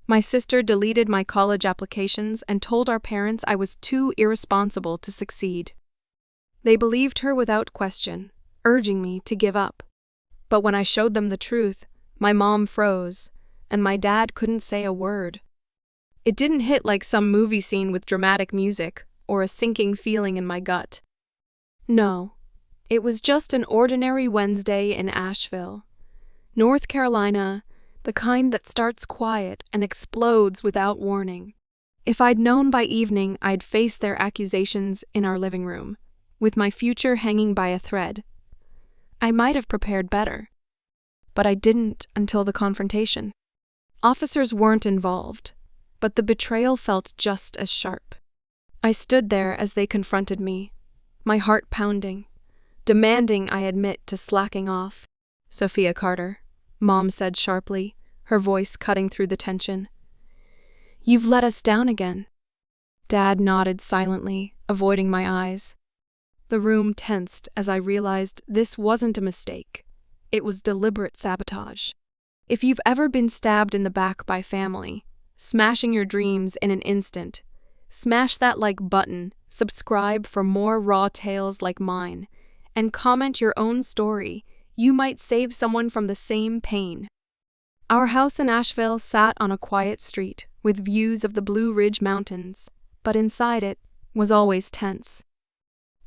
My sister deleted my college applications and told our parents I was too irresponsible to succeed. They believed her without question, urging me to give up. But when I showed them the truth, my mom froze, and my dad couldn't say a word. It didn't hit like some movie scene with dramatic music or a sinking feeling in my gut. No, it was just an ordinary Wednesday in Asheville, North Carolina, the kind that starts quiet and explodes without warning. If I'd known by evening I'd face their accusations in our living room, with my future hanging by a thread, I might have prepared better. But I didn't until the confrontation. Officers weren't involved, but the betrayal felt just as sharp. I stood there as they confronted me, my heart pounding, demanding I admit to slacking off. "Sophia Carter," Mom said sharply, her voice cutting through the tension. "You've let us down again." Dad nodded silently, avoiding my eyes. The room tensed as I realized this wasn't a mistake. It was deliberate sabotage. If you've ever been stabbed in the back by family, smashing your dreams in an instant, smash that like button, subscribe for more raw tales like mine, and comment your own story. You might save someone from the same pain. Our house in Asheville sat on a quiet street with views of the Blue Ridge Mountains, but inside it was always tense.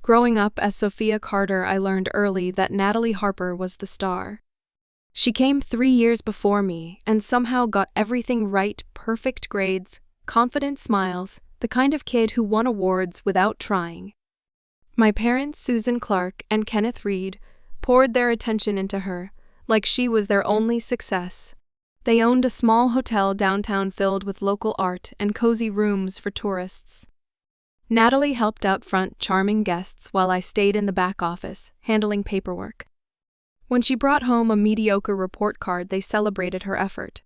Growing up as Sophia Carter, I learned early that Natalie Harper was the star. She came 3 years before me and somehow got everything right: perfect grades, confident smiles, the kind of kid who won awards without trying. My parents, Susan Clark and Kenneth Reed, poured their attention into her, like she was their only success. They owned a small hotel downtown filled with local art and cozy rooms for tourists. Natalie helped out front, charming guests, while I stayed in the back office, handling paperwork. When she brought home a mediocre report card, they celebrated her effort.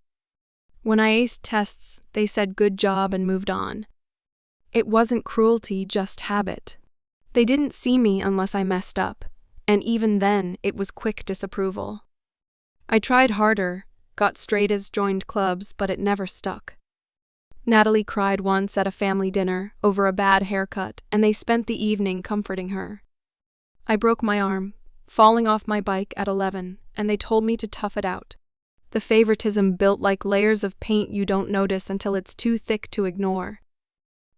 When I aced tests, they said good job and moved on. It wasn't cruelty, just habit. They didn't see me unless I messed up, and even then it was quick disapproval. I tried harder, got straight A's, joined clubs, but it never stuck. Natalie cried once at a family dinner over a bad haircut, and they spent the evening comforting her. I broke my arm, falling off my bike at 11, and they told me to tough it out. The favoritism built like layers of paint you don't notice until it's too thick to ignore.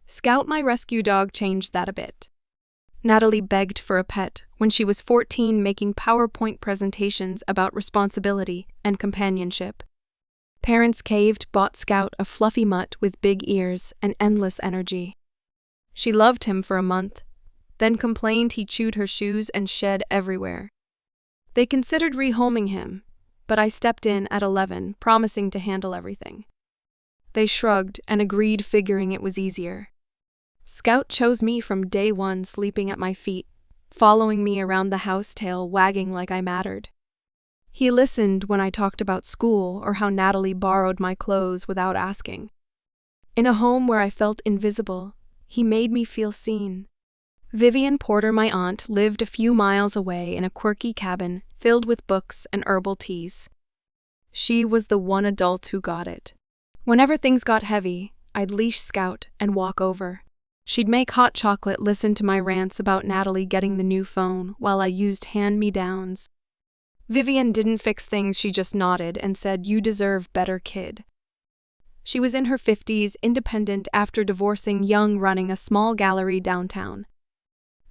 Scout, my rescue dog, changed that a bit. Natalie begged for a pet when she was 14, making PowerPoint presentations about responsibility and companionship. Parents caved, bought Scout a fluffy mutt with big ears and endless energy. She loved him for a month, then complained he chewed her shoes and shed everywhere. They considered rehoming him, but I stepped in at 11, promising to handle everything. They shrugged and agreed, figuring it was easier. Scout chose me from day one, sleeping at my feet, following me around the house, tail wagging like I mattered. He listened when I talked about school or how Natalie borrowed my clothes without asking. In a home where I felt invisible, he made me feel seen. Vivian Porter, my aunt, lived a few miles away in a quirky cabin filled with books and herbal teas. She was the one adult who got it. Whenever things got heavy, I'd leash Scout and walk over. She'd make hot chocolate, listen to my rants about Natalie getting the new phone while I used hand-me-downs. Vivian didn't fix things, she just nodded and said, "You deserve better, kid." She was in her 50s, independent after divorcing, young, running a small gallery downtown.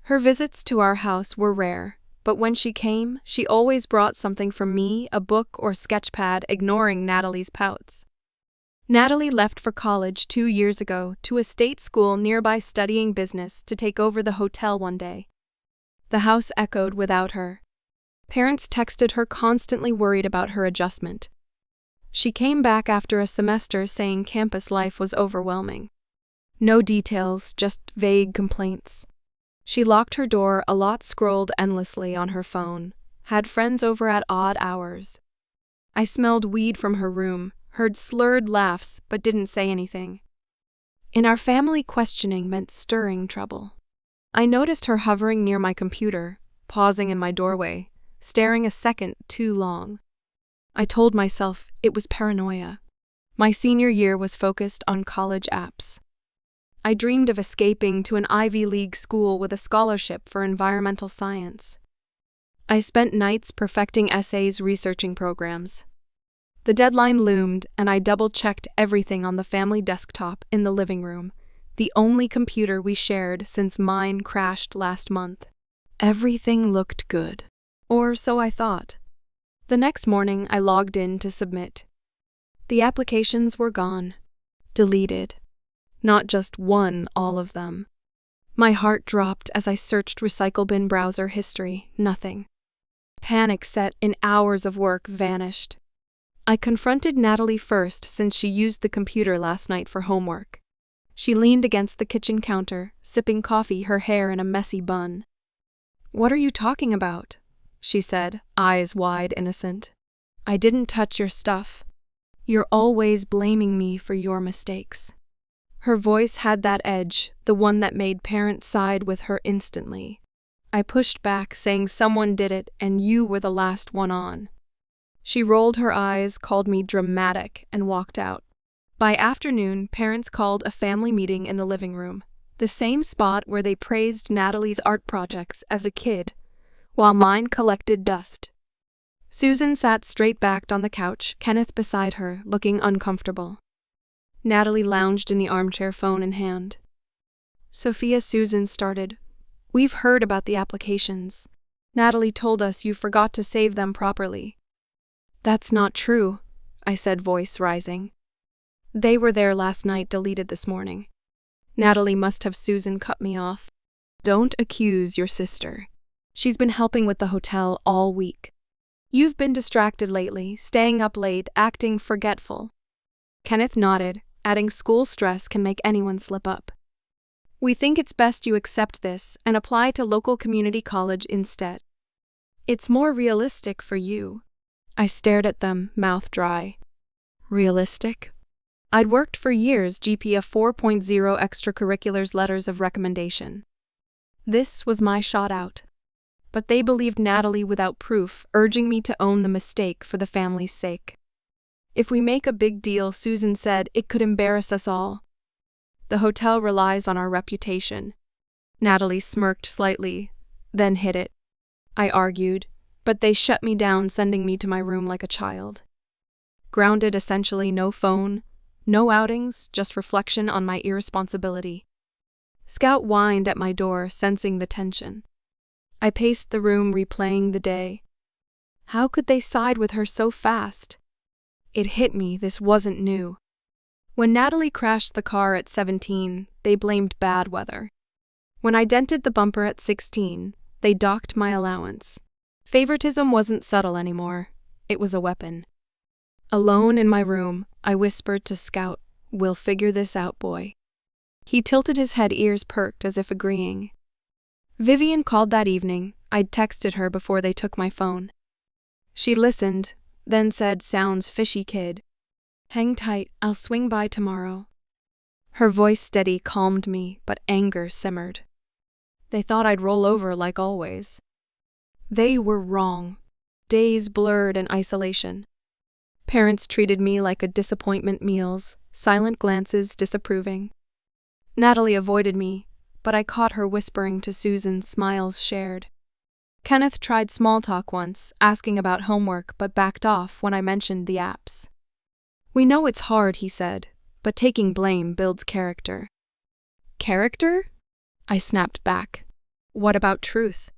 Her visits to our house were rare, but when she came, she always brought something for me, a book or sketchpad, ignoring Natalie's pouts. Natalie left for college 2 years ago to a state school nearby, studying business, to take over the hotel one day. The house echoed without her. Parents texted her, constantly worried about her adjustment. She came back after a semester saying campus life was overwhelming. No details, just vague complaints. She locked her door a lot, scrolled endlessly on her phone, had friends over at odd hours. I smelled weed from her room, heard slurred laughs, but didn't say anything. In our family, questioning meant stirring trouble. I noticed her hovering near my computer, pausing in my doorway, staring a second too long. I told myself it was paranoia. My senior year was focused on college apps. I dreamed of escaping to an Ivy League school with a scholarship for environmental science. I spent nights perfecting essays, researching programs. The deadline loomed, and I double-checked everything on the family desktop in the living room, the only computer we shared since mine crashed last month. Everything looked good. Or so I thought. The next morning, I logged in to submit. The applications were gone. Deleted. Not just one, all of them. My heart dropped as I searched recycle bin browser history. Nothing. Panic set in, hours of work vanished. I confronted Natalie first since she used the computer last night for homework. She leaned against the kitchen counter, sipping coffee, her hair in a messy bun. "What are you talking about?" she said, eyes wide innocent. "I didn't touch your stuff. You're always blaming me for your mistakes." Her voice had that edge, the one that made parents side with her instantly. I pushed back, saying someone did it and you were the last one on. She rolled her eyes, called me dramatic, and walked out. By afternoon, parents called a family meeting in the living room, the same spot where they praised Natalie's art projects as a kid, while mine collected dust. Susan sat straight-backed on the couch, Kenneth beside her, looking uncomfortable. Natalie lounged in the armchair, phone in hand. "Sophia," Susan started, "we've heard about the applications. Natalie told us you forgot to save them properly." "That's not true," I said, voice rising. "They were there last night, deleted this morning." "Natalie must have." Susan cut me off. "Don't accuse your sister. She's been helping with the hotel all week. You've been distracted lately, staying up late, acting forgetful." Kenneth nodded, adding, "School stress can make anyone slip up. We think it's best you accept this and apply to local community college instead. It's more realistic for you." I stared at them, mouth dry. Realistic? I'd worked for years, GPA 4.0, extracurriculars, letters of recommendation. This was my shot out. But they believed Natalie without proof, urging me to own the mistake for the family's sake. "If we make a big deal," Susan said, "it could embarrass us all. The hotel relies on our reputation." Natalie smirked slightly, then hit it. I argued, but they shut me down, sending me to my room like a child. Grounded essentially, no phone, no outings, just reflection on my irresponsibility. Scout whined at my door, sensing the tension. I paced the room, replaying the day. How could they side with her so fast? It hit me, this wasn't new. When Natalie crashed the car at 17, they blamed bad weather. When I dented the bumper at 16, they docked my allowance. Favoritism wasn't subtle anymore. It was a weapon. Alone in my room, I whispered to Scout, "We'll figure this out, boy." He tilted his head, ears perked as if agreeing. Vivian called that evening. I'd texted her before they took my phone. She listened, then said, "Sounds fishy, kid. Hang tight, I'll swing by tomorrow." Her voice steady calmed me, but anger simmered. They thought I'd roll over like always. They were wrong. Days blurred in isolation. Parents treated me like a disappointment, meals, silent glances disapproving. Natalie avoided me, but I caught her whispering to Susan, smiles shared. Kenneth tried small talk once, asking about homework, but backed off when I mentioned the apps. "We know it's hard," he said, "but taking blame builds character." "Character?" I snapped back. "What about truth?"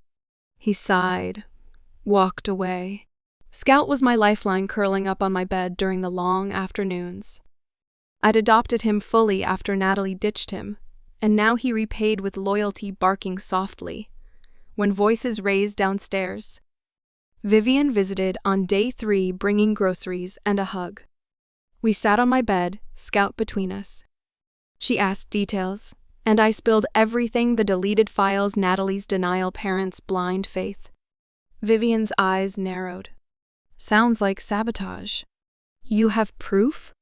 He sighed, walked away. Scout was my lifeline, curling up on my bed during the long afternoons. I'd adopted him fully after Natalie ditched him, and now he repaid with loyalty, barking softly when voices raised downstairs. Vivian visited on day 3, bringing groceries and a hug. We sat on my bed, Scout between us. She asked details, and I spilled everything: the deleted files, Natalie's denial, parents' blind faith. Vivian's eyes narrowed. "Sounds like sabotage." "You have proof?"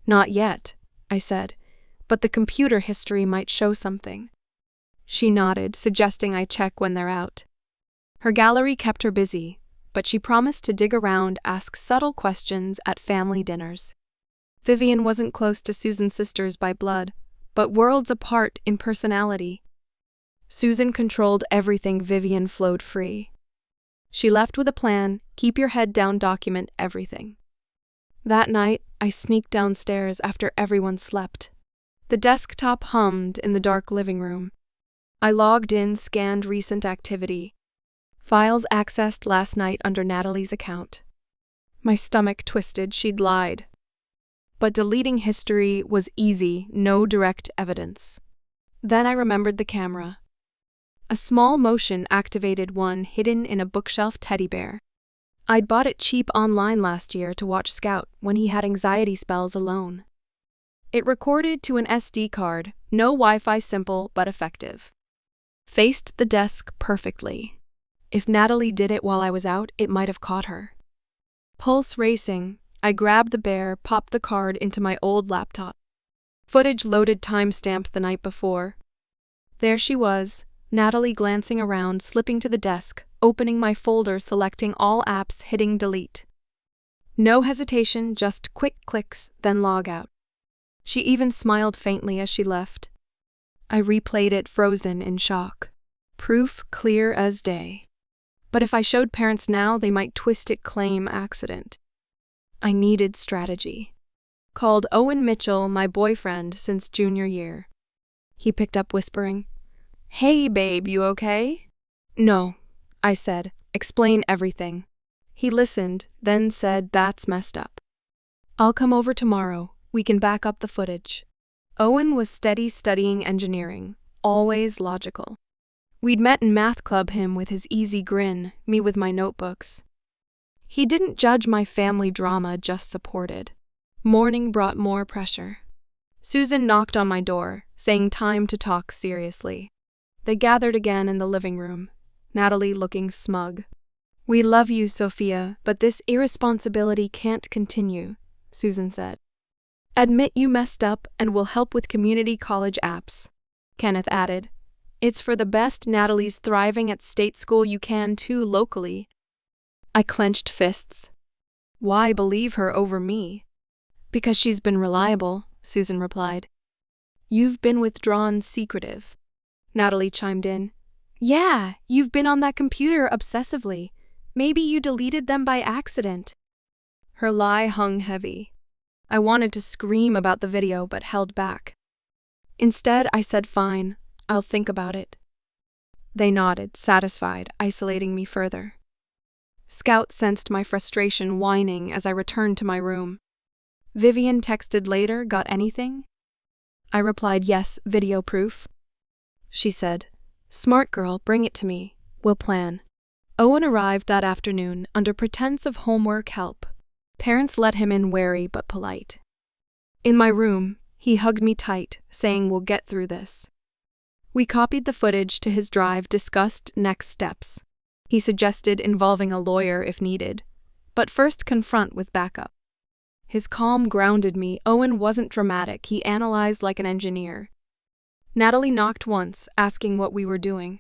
"Not yet," I said, "but the computer history might show something." She nodded, suggesting I check when they're out. Her gallery kept her busy, but she promised to dig around, ask subtle questions at family dinners. Vivian wasn't close to Susan's sisters by blood, but worlds apart in personality. Susan controlled everything, Vivian flowed free. She left with a plan, keep your head down, document everything. That night, I sneaked downstairs after everyone slept. The desktop hummed in the dark living room. I logged in, scanned recent activity. Files accessed last night under Natalie's account. My stomach twisted, she'd lied. But deleting history was easy, no direct evidence. Then I remembered the camera. A small motion-activated one hidden in a bookshelf teddy bear. I'd bought it cheap online last year to watch Scout when he had anxiety spells alone. It recorded to an SD card, no Wi-Fi, simple but effective. Faced the desk perfectly. If Natalie did it while I was out, it might have caught her. Pulse racing, I grabbed the bear, popped the card into my old laptop. Footage loaded, timestamped the night before. There she was, Natalie glancing around, slipping to the desk, opening my folder, selecting all apps, hitting delete. No hesitation, just quick clicks, then log out. She even smiled faintly as she left. I replayed it, frozen in shock. Proof clear as day. But if I showed parents now, they might twist it, claim accident. I needed strategy. Called Owen Mitchell, my boyfriend since junior year. He picked up, whispering, "Hey babe, you okay?" "No," I said, "explain everything." He listened, then said, "That's messed up. I'll come over tomorrow, we can back up the footage." Owen was steady, studying engineering, always logical. We'd met in math club, him with his easy grin, me with my notebooks. He didn't judge my family drama, just supported. Morning brought more pressure. Susan knocked on my door, saying time to talk seriously. They gathered again in the living room, Natalie looking smug. "We love you, Sophia, but this irresponsibility can't continue," Susan said. "Admit you messed up and we'll help with community college apps," Kenneth added. "It's for the best. Natalie's thriving at state school, you can too locally." I clenched fists. Why believe her over me? "Because she's been reliable," Susan replied. "You've been withdrawn, secretive," Natalie chimed in. "Yeah, you've been on that computer obsessively. Maybe you deleted them by accident." Her lie hung heavy. I wanted to scream about the video but held back. Instead, I said, "Fine, I'll think about it." They nodded, satisfied, isolating me further. Scout sensed my frustration, whining as I returned to my room. Vivian texted later, "Got anything?" I replied, "Yes, video proof." She said, "Smart girl, bring it to me. We'll plan." Owen arrived that afternoon under pretense of homework help. Parents let him in, wary but polite. In my room, he hugged me tight, saying, "We'll get through this." We copied the footage to his drive, discussed next steps. He suggested involving a lawyer if needed, but first confront with backup. His calm grounded me. Owen wasn't dramatic, he analyzed like an engineer. Natalie knocked once, asking what we were doing.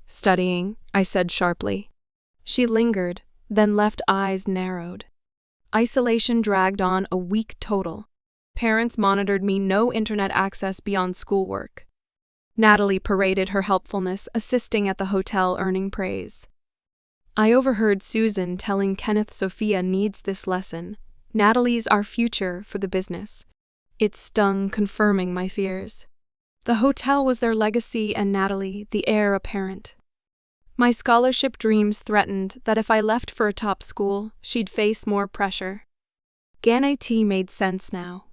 "Studying," I said sharply. She lingered, then left, eyes narrowed. Isolation dragged on, a week total. Parents monitored me, no internet access beyond schoolwork. Natalie paraded her helpfulness, assisting at the hotel, earning praise. I overheard Susan telling Kenneth, "Sophia needs this lesson. Natalie's our future for the business." It stung, confirming my fears. The hotel was their legacy and Natalie, the heir apparent. My scholarship dreams threatened that if I left for a top school, she'd face more pressure. AITA made sense now.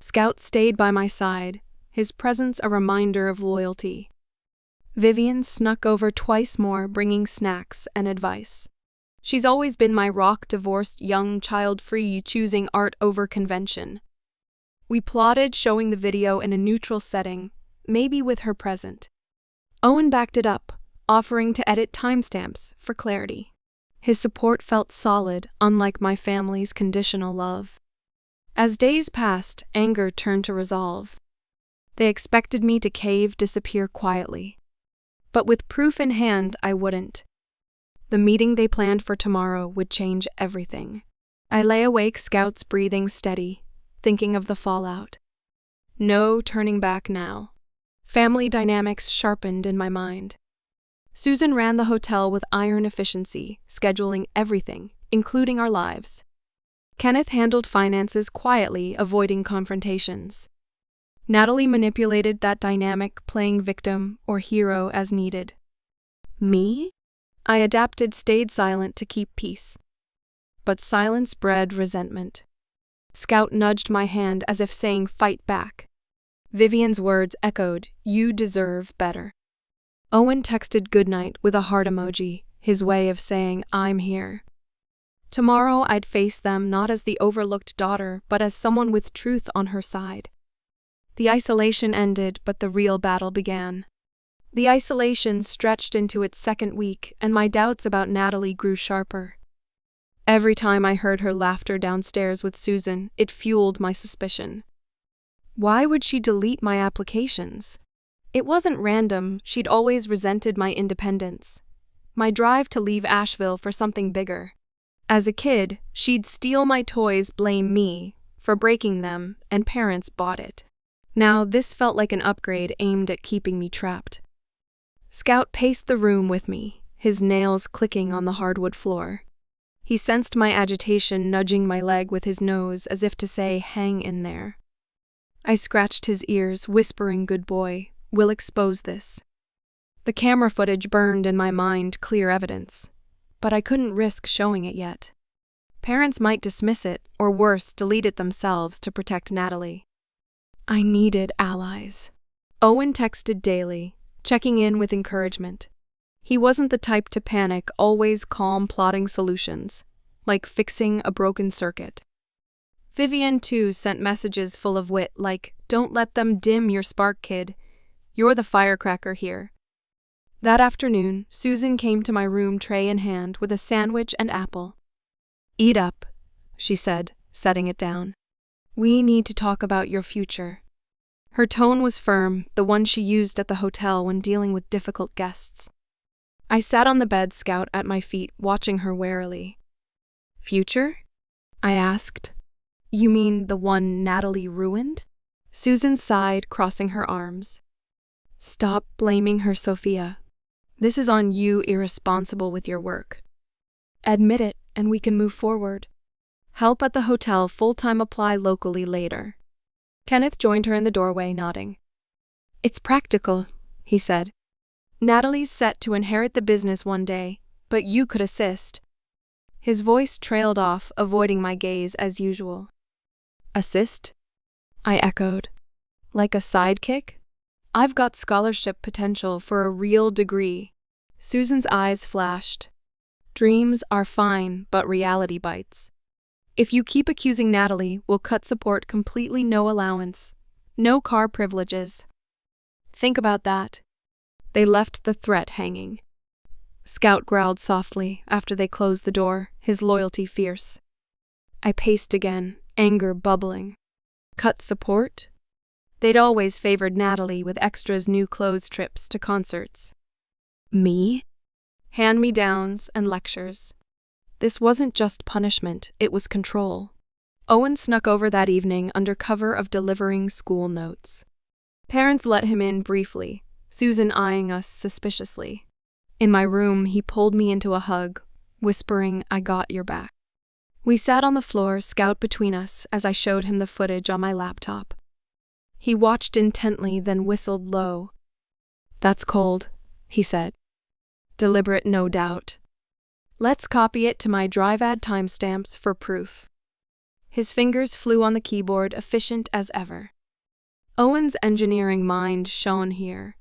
Scout stayed by my side, his presence a reminder of loyalty. Vivian snuck over twice more, bringing snacks and advice. She's always been my rock, divorced, young, child-free, choosing art over convention. We plotted showing the video in a neutral setting, maybe with her present. Owen backed it up, offering to edit timestamps for clarity. His support felt solid, unlike my family's conditional love. As days passed, anger turned to resolve. They expected me to cave, disappear quietly. But with proof in hand, I wouldn't. The meeting they planned for tomorrow would change everything. I lay awake, Scout's breathing steady. thinking of the fallout. No turning back now. Family dynamics sharpened in my mind. Susan ran the hotel with iron efficiency, scheduling everything, including our lives. Kenneth handled finances quietly, avoiding confrontations. Natalie manipulated that dynamic, playing victim or hero as needed. Me? I adapted, stayed silent to keep peace. But silence bred resentment. Scout nudged my hand as if saying, "Fight back." Vivian's words echoed, "You deserve better." Owen texted goodnight with a heart emoji, his way of saying, "I'm here." Tomorrow I'd face them not as the overlooked daughter, but as someone with truth on her side. The isolation ended, but the real battle began. The isolation stretched into its second week, and my doubts about Natalie grew sharper. Every time I heard her laughter downstairs with Susan, it fueled my suspicion. Why would she delete my applications? It wasn't random, she'd always resented my independence. My drive to leave Asheville for something bigger. As a kid, she'd steal my toys, blame me for breaking them, and parents bought it. Now this felt like an upgrade aimed at keeping me trapped. Scout paced the room with me, his nails clicking on the hardwood floor. He sensed my agitation, nudging my leg with his nose as if to say, "Hang in there." I scratched his ears, whispering, "Good boy, we'll expose this." The camera footage burned in my mind, clear evidence. But I couldn't risk showing it yet. Parents might dismiss it, or worse, delete it themselves to protect Natalie. I needed allies. Owen texted daily, checking in with encouragement. He wasn't the type to panic, always calm, plotting solutions, like fixing a broken circuit. Vivian, too, sent messages full of wit, like, "Don't let them dim your spark, kid. You're the firecracker here." That afternoon, Susan came to my room, tray in hand, with a sandwich and apple. "Eat up," she said, setting it down. "We need to talk about your future." Her tone was firm, the one she used at the hotel when dealing with difficult guests. I sat on the bed, Scout at my feet, watching her warily. "Future?" I asked. "You mean the one Natalie ruined?" Susan sighed, crossing her arms. "Stop blaming her, Sophia. This is on you, irresponsible with your work. Admit it, and we can move forward. Help at the hotel, full-time, apply locally later." Kenneth joined her in the doorway, nodding. "It's practical," he said. "Natalie's set to inherit the business one day, but you could assist." His voice trailed off, avoiding my gaze as usual. "Assist?" I echoed. "Like a sidekick? I've got scholarship potential for a real degree." Susan's eyes flashed. "Dreams are fine, but reality bites. If you keep accusing Natalie, we'll cut support completely, no allowance, no car privileges. Think about that." They left the threat hanging. Scout growled softly after they closed the door, his loyalty fierce. I paced again, anger bubbling. Cut support? They'd always favored Natalie with extras, new clothes, trips to concerts. Me? Hand-me-downs and lectures. This wasn't just punishment, it was control. Owen snuck over that evening under cover of delivering school notes. Parents let him in briefly, Susan eyeing us suspiciously. In my room, he pulled me into a hug, whispering, "I got your back." We sat on the floor, Scout between us, as I showed him the footage on my laptop. He watched intently, then whistled low. "That's cold," he said. "Deliberate, no doubt. Let's copy it to my drive, add timestamps for proof." His fingers flew on the keyboard, efficient as ever. Owen's engineering mind shone here.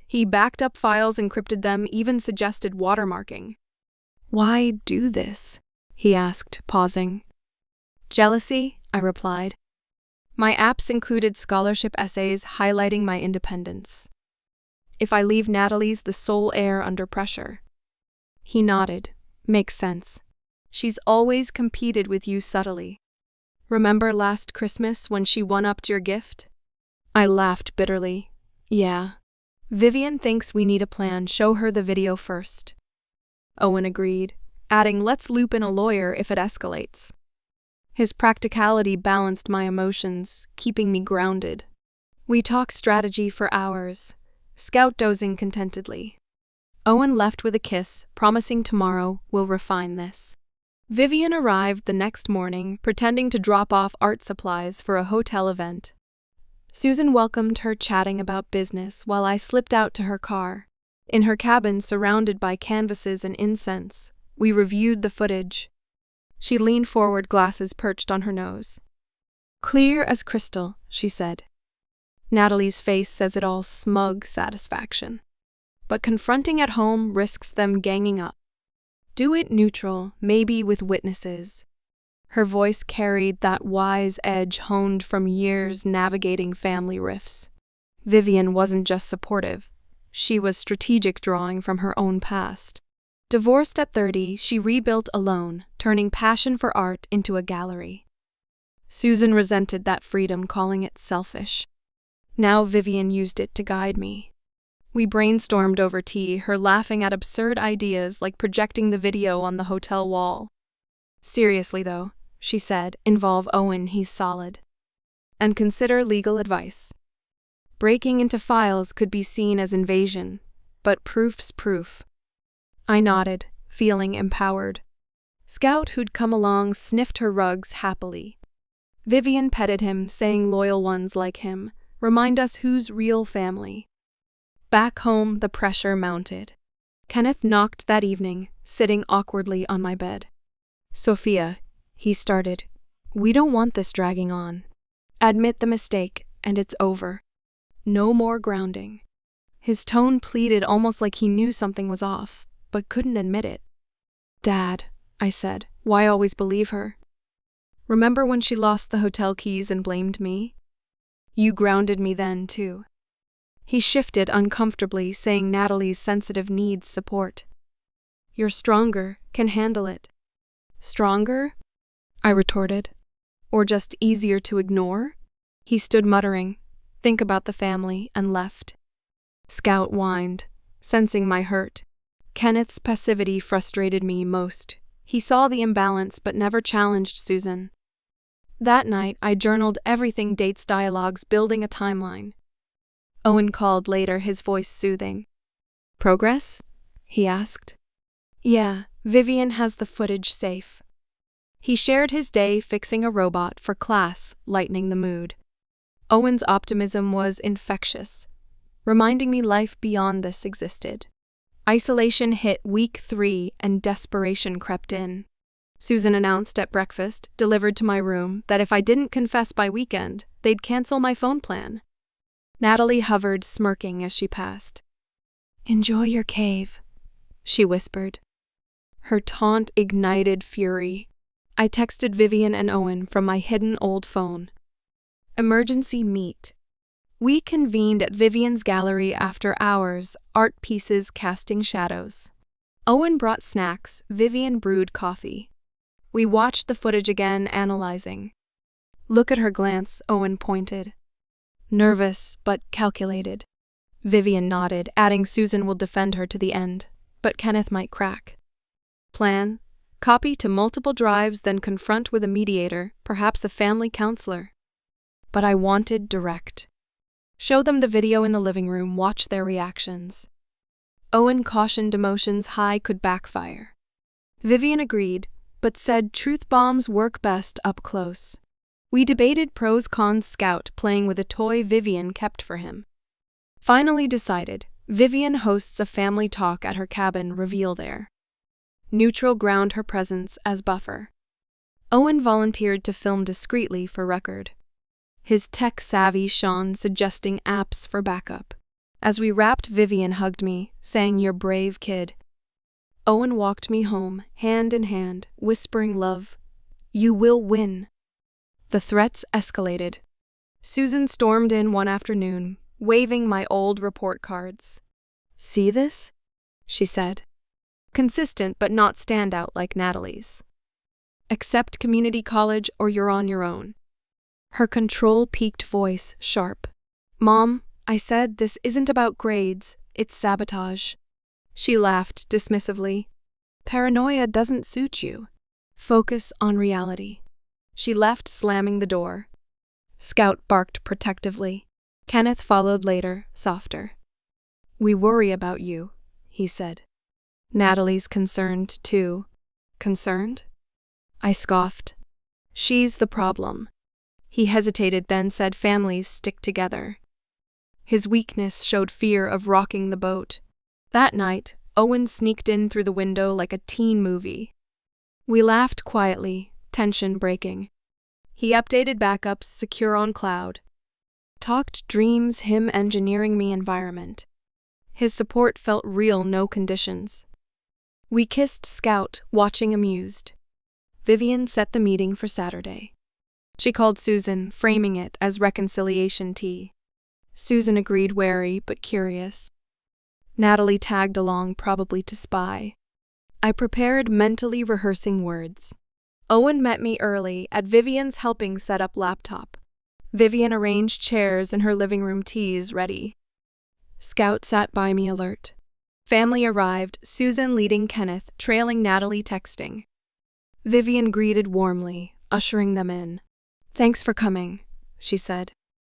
He backed up files, encrypted them, even suggested watermarking. "Why do this?" he asked, pausing. "Jealousy," I replied. My apps included scholarship essays highlighting my independence. If I leave, Natalie's the sole heir under pressure. He nodded. "Makes sense. She's always competed with you subtly. Remember last Christmas when she one-upped your gift?" I laughed bitterly. "Yeah. Vivian thinks we need a plan, show her the video first." Owen agreed, adding, "Let's loop in a lawyer if it escalates." His practicality balanced my emotions, keeping me grounded. We talked strategy for hours, Scout dozing contentedly. Owen left with a kiss, promising tomorrow we'll refine this. Vivian arrived the next morning, pretending to drop off art supplies for a hotel event. Susan welcomed her, chatting about business, while I slipped out to her car. In her cabin, surrounded by canvases and incense, we reviewed the footage. She leaned forward, glasses perched on her nose. "Clear as crystal," she said. Natalie's face says it all, smug satisfaction. But confronting at home risks them ganging up. Do it neutral, maybe with witnesses. Her voice carried that wise edge honed from years navigating family rifts. Vivian wasn't just supportive. She was strategic, drawing from her own past. Divorced at 30, she rebuilt alone, turning passion for art into a gallery. Susan resented that freedom, calling it selfish. Now Vivian used it to guide me. We brainstormed over tea, her laughing at absurd ideas like projecting the video on the hotel wall. "Seriously though," she said, "involve Owen, he's solid. And consider legal advice. Breaking into files could be seen as invasion, but proof's proof." I nodded, feeling empowered. Scout, who'd come along, sniffed her rugs happily. Vivian petted him, saying loyal ones like him remind us who's real family. Back home, the pressure mounted. Kenneth knocked that evening, sitting awkwardly on my bed. "Sophia," he started, "we don't want this dragging on. Admit the mistake, and it's over. No more grounding." His tone pleaded, almost like he knew something was off, but couldn't admit it. "Dad," I said, "why always believe her? Remember when she lost the hotel keys and blamed me? You grounded me then, too." He shifted uncomfortably, saying Natalie's sensitive needs support. "You're stronger, can handle it." "Stronger?" I retorted. "Or just easier to ignore?" He stood muttering, "Think about the family," and left. Scout whined, sensing my hurt. Kenneth's passivity frustrated me most. He saw the imbalance but never challenged Susan. That night, I journaled everything, dates, dialogues, building a timeline. Owen called later, his voice soothing. "Progress?" he asked. "Yeah, Vivian has the footage safe." He shared his day fixing a robot for class, lightening the mood. Owen's optimism was infectious, reminding me life beyond this existed. Isolation hit week 3 and desperation crept in. Susan announced at breakfast, delivered to my room, that if I didn't confess by weekend, they'd cancel my phone plan. Natalie hovered, smirking as she passed. "Enjoy your cave," she whispered. Her taunt ignited fury. I texted Vivian and Owen from my hidden old phone. Emergency meet. We convened at Vivian's gallery after hours, art pieces casting shadows. Owen brought snacks, Vivian brewed coffee. We watched the footage again, analyzing. "Look at her glance," Owen pointed. "Nervous, but calculated." Vivian nodded, adding Susan will defend her to the end, but Kenneth might crack. Plan: copy to multiple drives, then confront with a mediator, perhaps a family counselor. But I wanted direct. Show them the video in the living room, watch their reactions. Owen cautioned emotions high could backfire. Vivian agreed, but said truth bombs work best up close. We debated pros cons, Scout playing with a toy Vivian kept for him. Finally decided, Vivian hosts a family talk at her cabin, reveal there. Neutral ground, her presence as buffer. Owen volunteered to film discreetly for record. His tech savvy shone, suggesting apps for backup. As we wrapped, Vivian hugged me, saying, "You're brave, kid." Owen walked me home, hand in hand, whispering love. "You will win." The threats escalated. Susan stormed in one afternoon, waving my old report cards. "See this?" she said. Consistent but not standout like Natalie's. "Accept community college or you're on your own." Her control-peaked voice sharp. "Mom," I said, "this isn't about grades, it's sabotage." She laughed dismissively. "Paranoia doesn't suit you. Focus on reality." She left, slamming the door. Scout barked protectively. Kenneth followed later, softer. "We worry about you," he said. "Natalie's concerned, too." "Concerned?" I scoffed. "She's the problem." He hesitated, then said, "Families stick together." His weakness showed fear of rocking the boat. That night, Owen sneaked in through the window like a teen movie. We laughed quietly, tension breaking. He updated backups, secure on cloud. Talked dreams, him engineering me environment. His support felt real, no conditions. We kissed Scout, watching amused. Vivian set the meeting for Saturday. She called Susan, framing it as reconciliation tea. Susan agreed, wary but curious. Natalie tagged along, probably to spy. I prepared, mentally rehearsing words. Owen met me early at Vivian's, helping set up laptop. Vivian arranged chairs in her living room, teas ready. Scout sat by me, alert. Family arrived, Susan leading Kenneth, trailing Natalie, texting. Vivian greeted warmly, ushering them in. "Thanks for coming," she said.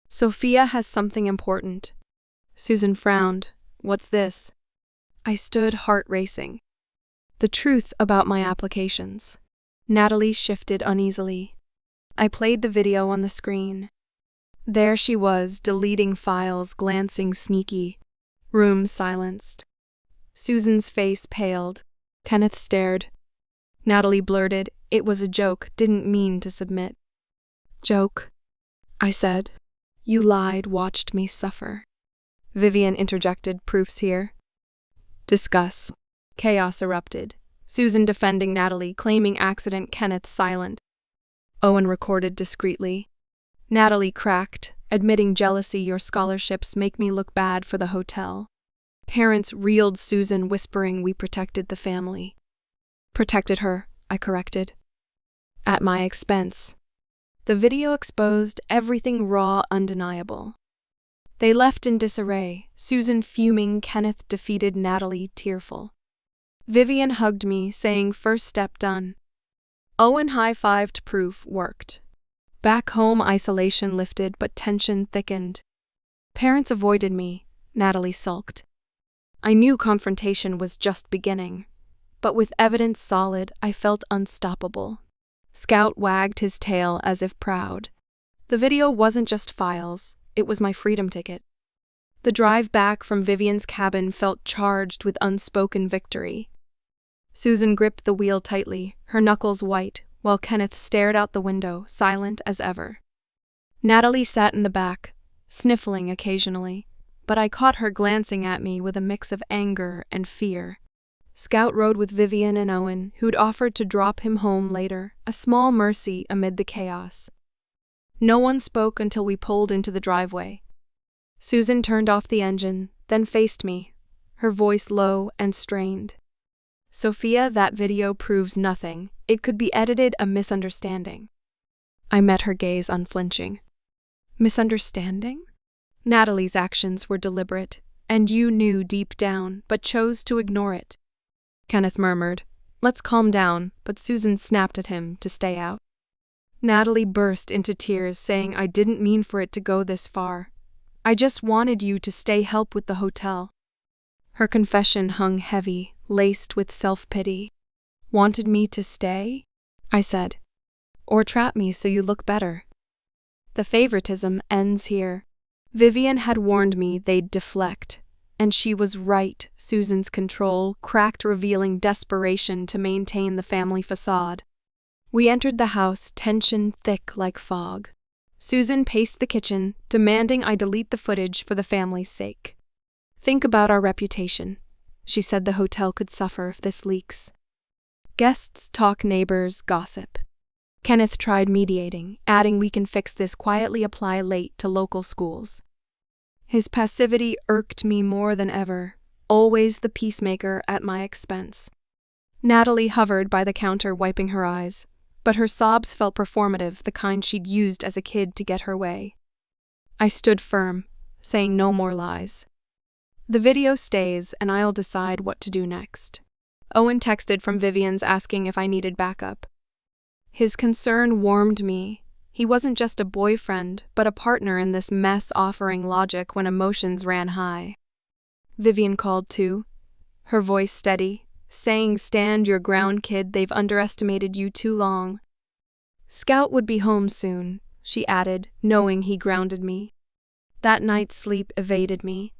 "Sophia has something important." Susan frowned. "What's this?" I stood, heart racing. "The truth about my applications." Natalie shifted uneasily. I played the video on the screen. There she was, deleting files, glancing sneaky. Room silenced. Susan's face paled. Kenneth stared. Natalie blurted, "It was a joke, didn't mean to submit." "Joke?" I said. "You lied, watched me suffer." Vivian interjected, "Proofs here." "Discuss." Chaos erupted. Susan defending Natalie, claiming accident, Kenneth silent. Owen recorded discreetly. Natalie cracked, admitting jealousy, "Your scholarships make me look bad for the hotel." Parents reeled, Susan whispering, "We protected the family." "Protected her," I corrected. "At my expense." The video exposed everything raw, undeniable. They left in disarray, Susan fuming, Kenneth defeated, Natalie tearful. Vivian hugged me, saying, "First step done." Owen high-fived, proof worked. Back home, isolation lifted, but tension thickened. Parents avoided me, Natalie sulked. I knew confrontation was just beginning, but with evidence solid, I felt unstoppable. Scout wagged his tail as if proud. The video wasn't just files, it was my freedom ticket. The drive back from Vivian's cabin felt charged with unspoken victory. Susan gripped the wheel tightly, her knuckles white, while Kenneth stared out the window, silent as ever. Natalie sat in the back, sniffling occasionally, but I caught her glancing at me with a mix of anger and fear. Scout rode with Vivian and Owen, who'd offered to drop him home later, a small mercy amid the chaos. No one spoke until we pulled into the driveway. Susan turned off the engine, then faced me, her voice low and strained. "Sophia, that video proves nothing. It could be edited, a misunderstanding." I met her gaze unflinching. "Misunderstanding?" "Natalie's actions were deliberate, and you knew deep down, but chose to ignore it." Kenneth murmured, "Let's calm down," but Susan snapped at him to stay out. Natalie burst into tears, saying, "I didn't mean for it to go this far. I just wanted you to stay, help with the hotel." Her confession hung heavy, laced with self-pity. "Wanted me to stay?" I said. "Or trap me so you look better?" The favoritism ends here. Vivian had warned me they'd deflect, and she was right. Susan's control cracked, revealing desperation to maintain the family facade. We entered the house, tension thick like fog. Susan paced the kitchen, demanding I delete the footage for the family's sake. "Think about our reputation." She said the hotel could suffer if this leaks. Guests talk, neighbors gossip. Kenneth tried mediating, adding, "We can fix this quietly, apply late to local schools." His passivity irked me more than ever, always the peacemaker at my expense. Natalie hovered by the counter, wiping her eyes, but her sobs felt performative, the kind she'd used as a kid to get her way. I stood firm, saying no more lies. "The video stays, and I'll decide what to do next." Owen texted from Vivian's asking if I needed backup. His concern warmed me. He wasn't just a boyfriend, but a partner in this mess, offering logic when emotions ran high. Vivian called too, her voice steady, saying, "Stand your ground, kid, they've underestimated you too long." "Scout would be home soon," she added, knowing he grounded me. That night's sleep evaded me.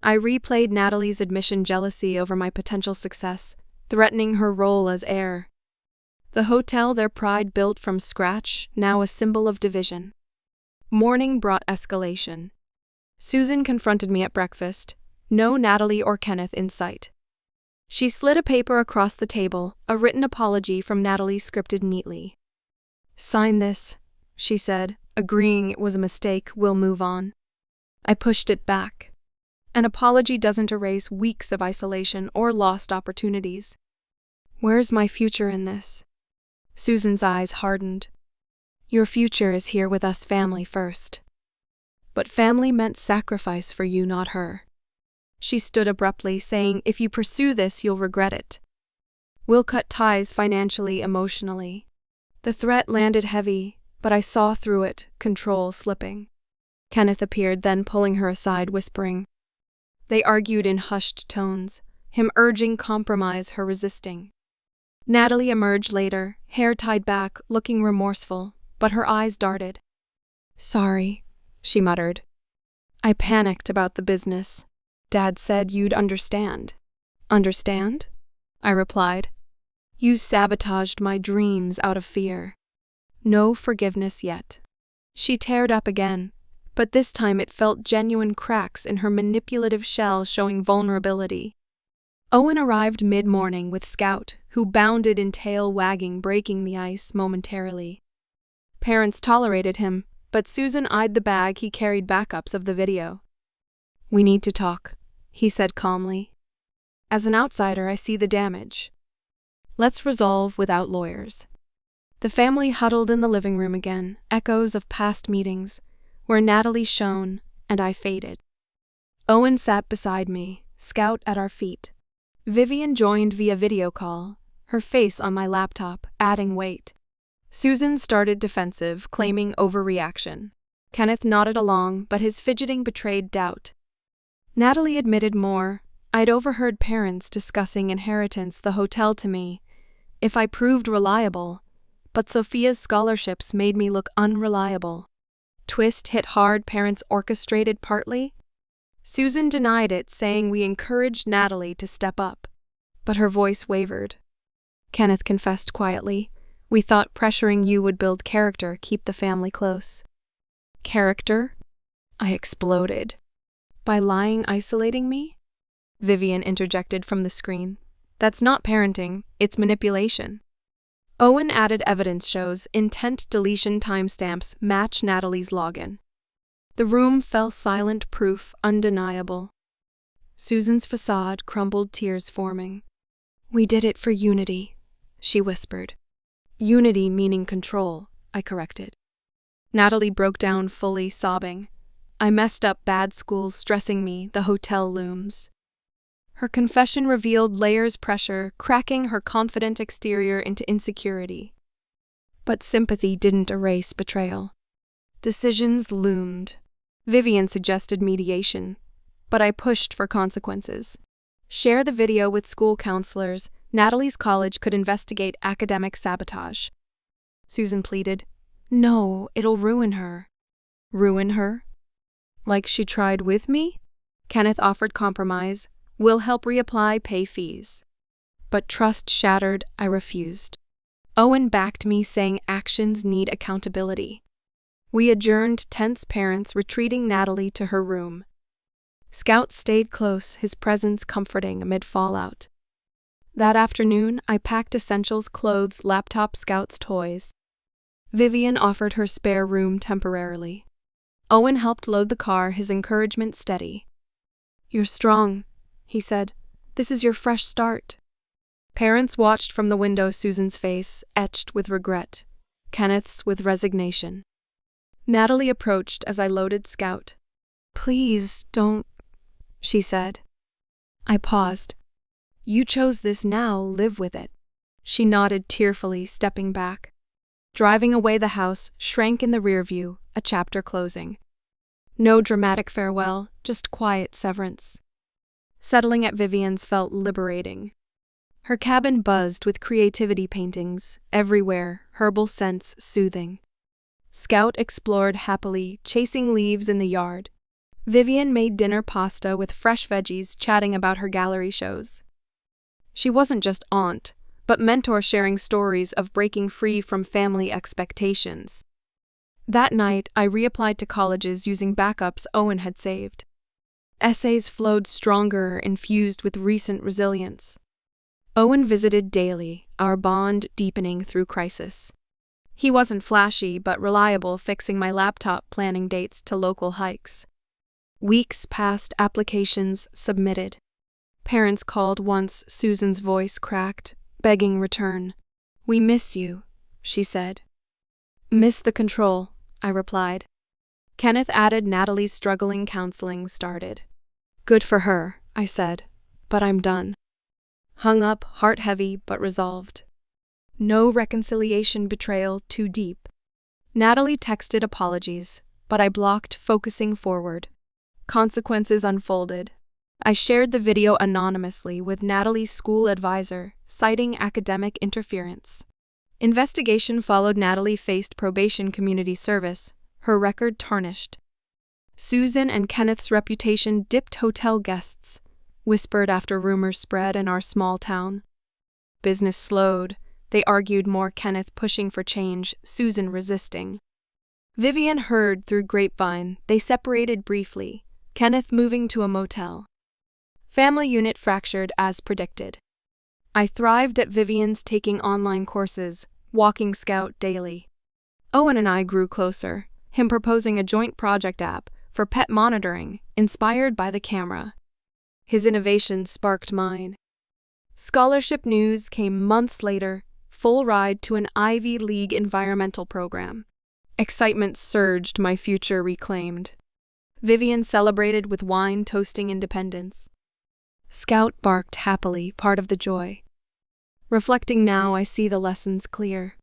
I replayed Natalie's admission jealousy over my potential success, threatening her role as heir. The hotel their pride built from scratch, now a symbol of division. Morning brought escalation. Susan confronted me at breakfast, no Natalie or Kenneth in sight. She slid a paper across the table, a written apology from Natalie scripted neatly. "Sign this," she said, agreeing it was a mistake. "We'll move on." I pushed it back. An apology doesn't erase weeks of isolation or lost opportunities. "Where's my future in this?" Susan's eyes hardened. "Your future is here with us, family first." "But family meant sacrifice for you, not her." She stood abruptly, saying, "If you pursue this, you'll regret it. We'll cut ties financially, emotionally." The threat landed heavy, but I saw through it, control slipping. Kenneth appeared, then pulling her aside, whispering. They argued in hushed tones, him urging compromise, her resisting. Natalie emerged later, hair tied back, looking remorseful, but her eyes darted. "Sorry," she muttered. "I panicked about the business. Dad said you'd understand." "Understand?" I replied. "You sabotaged my dreams out of fear. No forgiveness yet." She teared up again, but this time it felt genuine, cracks in her manipulative shell showing vulnerability. Owen arrived mid-morning with Scout, who bounded in tail wagging, breaking the ice momentarily. Parents tolerated him, but Susan eyed the bag he carried, backups of the video. "We need to talk," he said calmly. "As an outsider, I see the damage. Let's resolve without lawyers." The family huddled in the living room again, echoes of past meetings, where Natalie shone and I faded. Owen sat beside me, Scout at our feet. Vivian joined via video call, her face on my laptop, adding weight. Susan started defensive, claiming overreaction. Kenneth nodded along, but his fidgeting betrayed doubt. Natalie admitted more. I'd overheard parents discussing inheritance, the hotel to me, if I proved reliable, but Sophia's scholarships made me look unreliable. Twist hit hard, parents orchestrated partly. Susan denied it, saying we encouraged Natalie to step up, but her voice wavered. Kenneth confessed quietly, "We thought pressuring you would build character, keep the family close." "Character?" I exploded. "By lying, isolating me?" Vivian interjected from the screen. "That's not parenting, it's manipulation." Owen added evidence shows intent deletion timestamps match Natalie's login. The room fell silent, proof undeniable. Susan's facade crumbled, tears forming. "We did it for unity," she whispered. "Unity meaning control," I corrected. Natalie broke down fully, sobbing. "I messed up, bad schools stressing me, the hotel looms." Her confession revealed layers, pressure, cracking her confident exterior into insecurity. But sympathy didn't erase betrayal. Decisions loomed. Vivian suggested mediation, but I pushed for consequences. Share the video with school counselors. Natalie's college could investigate academic sabotage. Susan pleaded. "No, it'll ruin her." "Ruin her? Like she tried with me?" Kenneth offered compromise. "We'll help reapply, pay fees." But trust shattered, I refused. Owen backed me, saying actions need accountability. We adjourned, tense, parents retreating Natalie to her room. Scout stayed close, his presence comforting amid fallout. That afternoon, I packed essentials, clothes, laptop, Scout's toys. Vivian offered her spare room temporarily. Owen helped load the car, his encouragement steady. "You're strong," he said. "This is your fresh start." Parents watched from the window, Susan's face etched with regret, Kenneth's with resignation. Natalie approached as I loaded Scout. "Please, don't," she said. I paused. "You chose this, now live with it." She nodded tearfully, stepping back. Driving away, the house shrank in the rear view, a chapter closing. No dramatic farewell, just quiet severance. Settling at Vivian's felt liberating. Her cabin buzzed with creativity paintings, everywhere, herbal scents soothing. Scout explored happily, chasing leaves in the yard. Vivian made dinner pasta with fresh veggies, chatting about her gallery shows. She wasn't just aunt, but mentor, sharing stories of breaking free from family expectations. That night, I reapplied to colleges using backups Owen had saved. Essays flowed stronger, infused with recent resilience. Owen visited daily, our bond deepening through crisis. He wasn't flashy but reliable, fixing my laptop, planning dates to local hikes. Weeks passed, applications submitted. Parents called once, Susan's voice cracked, begging return. "We miss you," she said. "Miss the control," I replied. Kenneth added, Natalie's struggling counseling started. "Good for her," I said, "but I'm done." Hung up, heart heavy but resolved. No reconciliation, betrayal too deep. Natalie texted apologies, but I blocked, focusing forward. Consequences unfolded. I shared the video anonymously with Natalie's school advisor, citing academic interference. Investigation followed. Natalie faced probation, community service, her record tarnished. Susan and Kenneth's reputation dipped. Hotel guests whispered after rumors spread in our small town. Business slowed. They argued more, Kenneth pushing for change, Susan resisting. Vivian heard through grapevine. They separated briefly, Kenneth moving to a motel. Family unit fractured as predicted. I thrived at Vivian's, taking online courses, walking Scout daily. Owen and I grew closer, him proposing a joint project app for pet monitoring, inspired by the camera. His innovation sparked mine. Scholarship news came months later, full ride to an Ivy League environmental program. Excitement surged, my future reclaimed. Vivian celebrated with wine, toasting independence. Scout barked happily, part of the joy. Reflecting now, I see the lessons clear.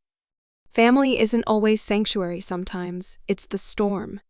Family isn't always sanctuary, sometimes it's the storm.